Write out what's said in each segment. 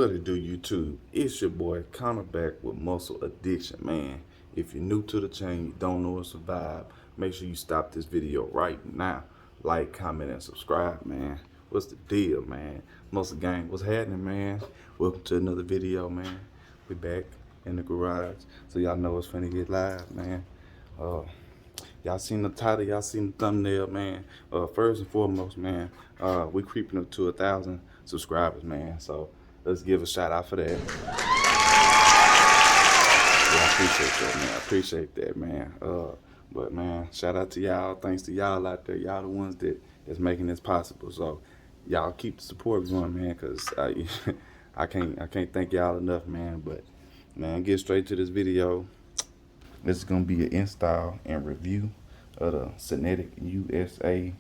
What it do, YouTube? It's your boy Connor back with Muscle Addiction, man. If you're new to the channel, you don't know it's a vibe, make sure you stop this video right now. Like, comment, and subscribe, man. What's the deal, man? Muscle Gang, what's happening, man? Welcome to another video, man. We back in the garage, so y'all know it's finna get live, man. Y'all seen the title, y'all seen the thumbnail, man. First and foremost, man, we creeping up to 1,000 subscribers, man. So let's give a shout out for that. Yeah, I appreciate that, man. I appreciate that, man. But man, shout out to y'all. Thanks to y'all out there. Y'all the ones that's making this possible. So y'all keep the support going, man, cause I can't thank y'all enough, man. But man, get straight to this video. This is gonna be an install and review of the SYNETICUSA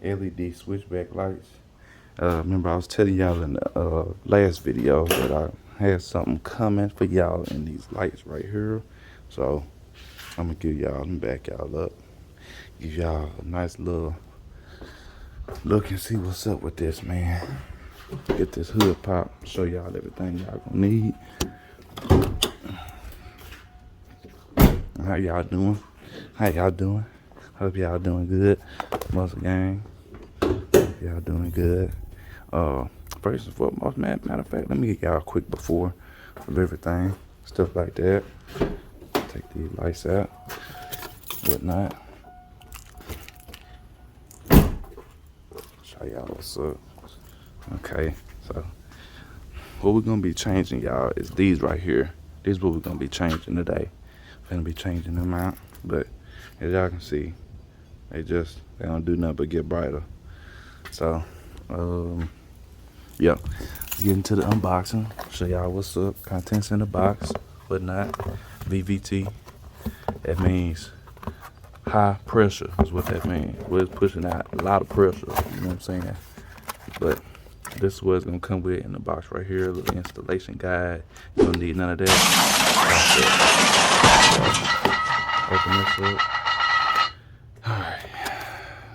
LED switchback lights. Remember I was telling y'all in the last video that I had something coming for y'all in these lights right here. So I'm gonna give y'all, let me back y'all up, give y'all a nice little look and see what's up with this, man. Get this hood pop, show y'all everything y'all gonna need. How y'all doing? How y'all doing? Hope y'all doing good. Muscle Gang. Y'all doing good. First and foremost, man, matter of fact, let me get y'all a quick before of everything. Stuff like that. Take these lights out. Whatnot. Show y'all what's up. Okay, so what we're gonna be changing, y'all, is these right here. This is what we're gonna be changing today. Gonna be changing them out, but as y'all can see, they don't do nothing but get brighter. So yeah, let's get into the unboxing, show y'all what's up, contents in the box, whatnot. VVT, that means high pressure is what that means. We're pushing out a lot of pressure, you know what I'm saying? But this is what it's gonna come with in the box right here, a little installation guide. You don't need none of that. Open this up. Alright.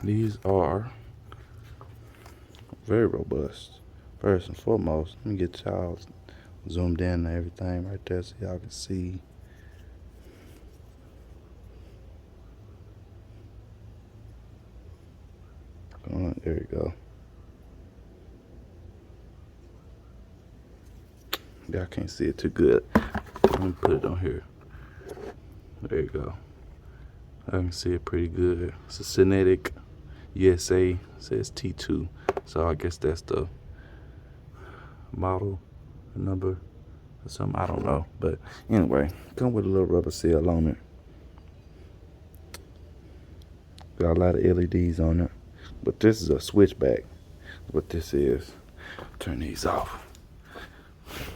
These are very robust. First and foremost, let me get y'all zoomed in and everything right there so y'all can see. There you go. Y'all can't see it too good. Let me put it on here. There you go. I can see it pretty good. It's a SYNETIC USA, says T2. So I guess that's the model, the number, or something. I don't know. But anyway, come with a little rubber seal on it. Got a lot of LEDs on it. But this is a switchback. What this is. Turn these off.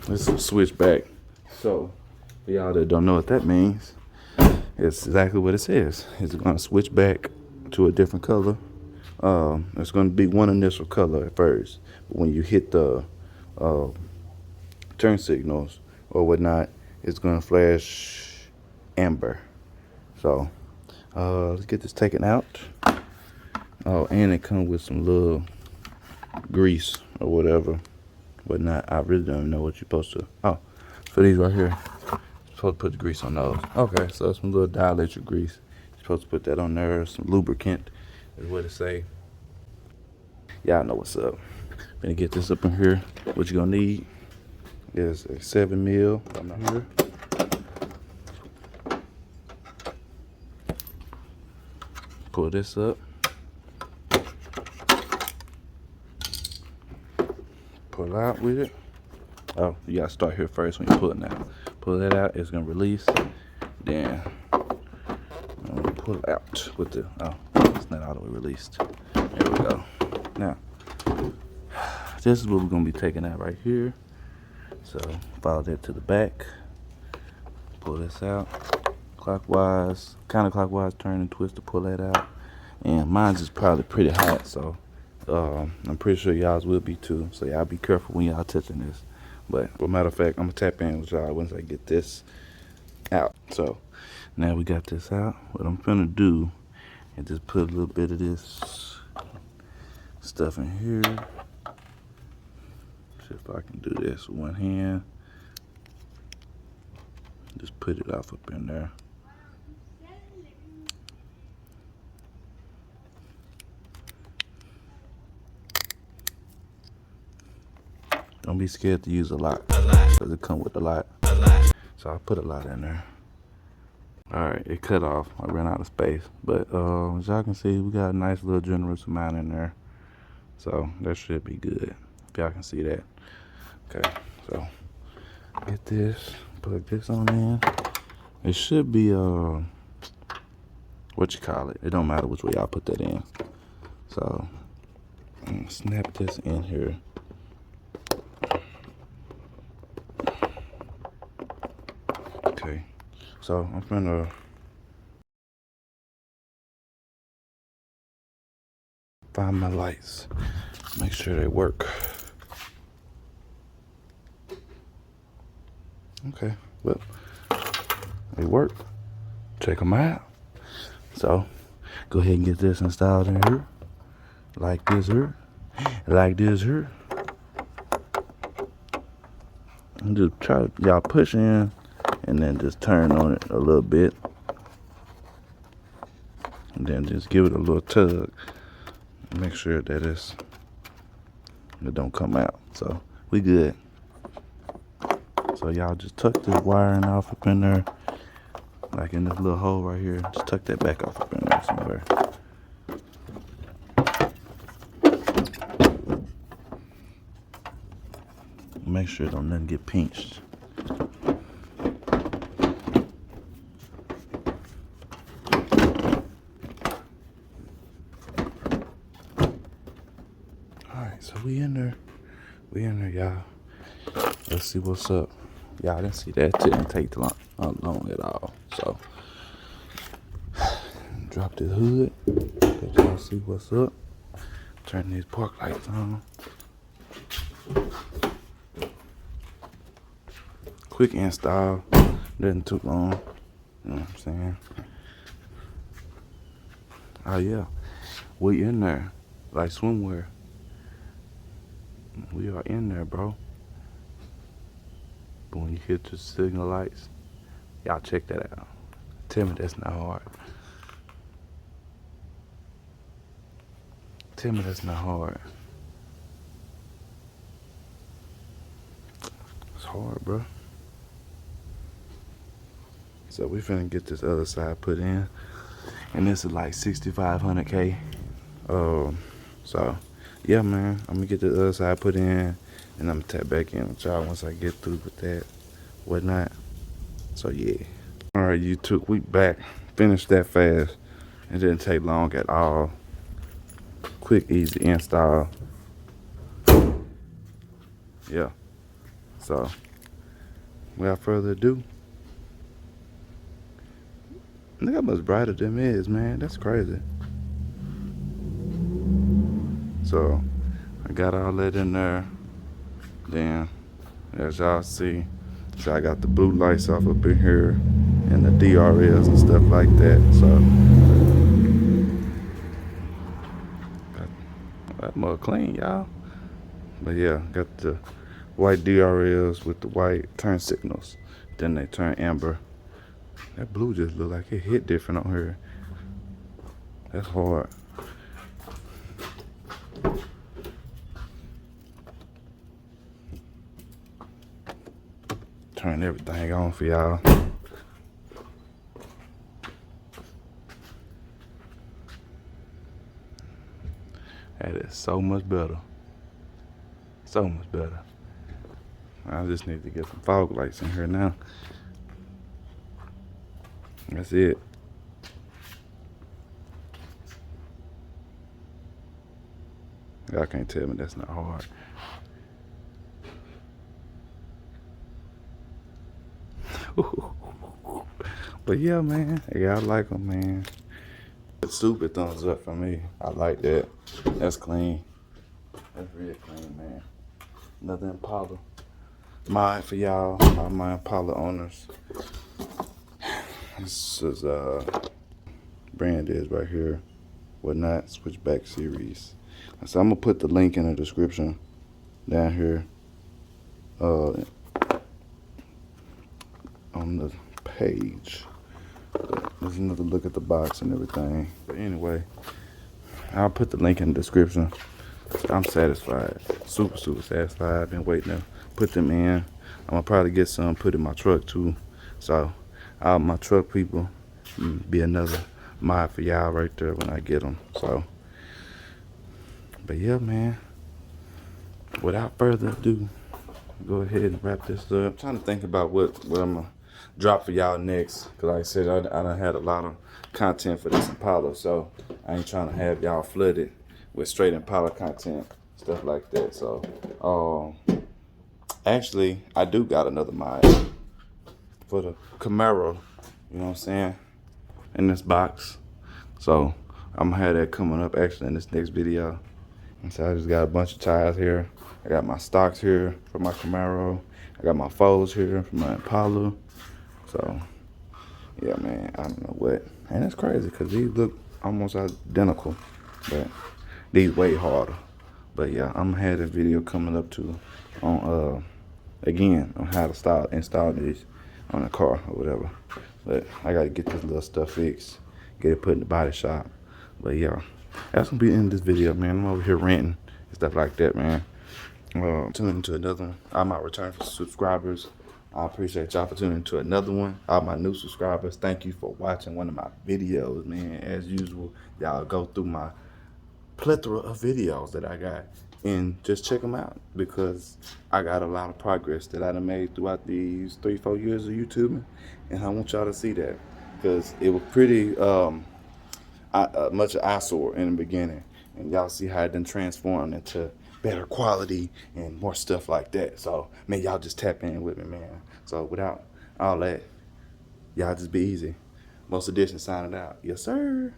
This is a switchback. So for y'all that don't know what that means, it's exactly what it says. It's going to switch back to a different color. It's going to be one initial color at first. But when you hit the turn signals or whatnot, it's going to flash amber. So let's get this taken out. Oh, and it comes with some little grease or whatnot. I really don't know what you're supposed to. Oh, for these right here. Supposed to put the grease on those. Okay, so some little dielectric grease. You're supposed to put that on there. Some lubricant is what it say. Y'all know what's up. Gonna get this up in here. What you're gonna need is a 7mm on here. Pull this up. Pull out with it. Oh, you gotta start here first when you're pulling out. Pull that out, it's gonna release. Then I'm gonna pull it out with the, oh, it's not all the way released. There we go. Now, this is what we're gonna be taking out right here. So follow that to the back. Pull this out. Clockwise, counterclockwise, turn and twist to pull that out. And mine's is probably pretty hot, so I'm pretty sure y'all's will be too. So y'all be careful when y'all touching this. But as a matter of fact, I'm gonna tap in with y'all once I get this out. So now we got this out. What I'm gonna do is just put a little bit of this stuff in here. See if I can do this with one hand. Just put it off up in there. Don't be scared to use a lot, because it comes with a lot. So I put a lot in there. Alright, it cut off. I ran out of space. But as y'all can see, we got a nice little generous amount in there. So that should be good. If y'all can see that. Okay, so get this, plug this on in. It should be what you call it. It don't matter which way y'all put that in. So I'm gonna snap this in here. Okay, so I'm gonna find my lights, make sure they work. Okay, well, they work. Check them out. So go ahead and get this installed in here, like this here, like this here. And just try, y'all push in, and then just turn on it a little bit, and then just give it a little tug. Make sure that it don't come out. So we good. So y'all just tuck this wiring off up in there, like in this little hole right here. Just tuck that back off up in there somewhere. Make sure don't nothing get pinched. Alright, so we in there. We in there, y'all. Let's see what's up. Y'all didn't see that. It didn't take long at all. So drop this hood. Let y'all see what's up. Turn these park lights on. Quick install. Didn't too long. You know what I'm saying? Oh yeah. We in there. Like swimwear. We are in there, bro. But when you hit the signal lights, y'all check that out. Tell me that's not hard. Tell me that's not hard. It's hard, bro. So we finna get this other side put in, and this is like 6,500K. So yeah, man, I'm gonna get the other side put in, and I'm gonna tap back in with y'all once I get through with that, whatnot. So yeah. All right, YouTube, we back. Finished that fast. It didn't take long at all. Quick, easy install. Yeah. So without further ado, look how much brighter them is, man. That's crazy. So I got all that in there. Then as y'all see, so I got the blue lights off up in here and the DRLs and stuff like that. So got that mug clean, y'all. But yeah, got the white DRLs with the white turn signals. Then they turn amber. That blue just look like it hit different on here. That's hard. Turn everything on for y'all. That is so much better. So much better. I just need to get some fog lights in here now. That's it. Y'all can't tell me that's not hard. But yeah, man. Yeah, I like them, man. Super thumbs up for me. I like that. That's clean. That's real clean, man. Another Impala. Mine for y'all, all my Impala owners. This is brand is right here. Whatnot, Switchback series. So I'm gonna put the link in the description down here. on the page. There's another look at the box and everything. But anyway, I'll put the link in the description. I'm satisfied, super satisfied. Been waiting to put them in. I'm gonna probably get some put in my truck too. So all my truck people, be another mod for y'all right there when I get them. So, but yeah, man. Without further ado, go ahead and wrap this up. I'm trying to think about what I'm gonna drop for y'all next. Cause like I said, I done had a lot of content for this Impala, so I ain't trying to have y'all flooded with straight Impala content, stuff like that. So, actually, I do got another mod for the Camaro. You know what I'm saying? In this box. So I'm gonna have that coming up actually in this next video. And so I just got a bunch of tires here. I got my stocks here for my Camaro. I got my folds here for my Impala. So yeah, man, I don't know what. And that's crazy because these look almost identical, but these way harder. But yeah, I'm gonna have this video coming up too on again on how to install these on the car or whatever. But I gotta get this little stuff fixed, get it put in the body shop. But yeah, that's gonna be the end of this video, man. I'm over here ranting and stuff like that, man. Tuning into another one. I might return for subscribers. I appreciate y'all for tuning into another one. All my new subscribers, thank you for watching one of my videos, man. As usual, y'all go through my plethora of videos that I got and just check them out because I got a lot of progress that I done made throughout these 3-4 years of YouTubing, and I want y'all to see that because it was pretty much an eyesore in the beginning, and y'all see how it done transformed into better quality and more stuff like that. So man, y'all just tap in with me, man. So without all that, y'all just be easy. Most Edition signing out. Yes, sir.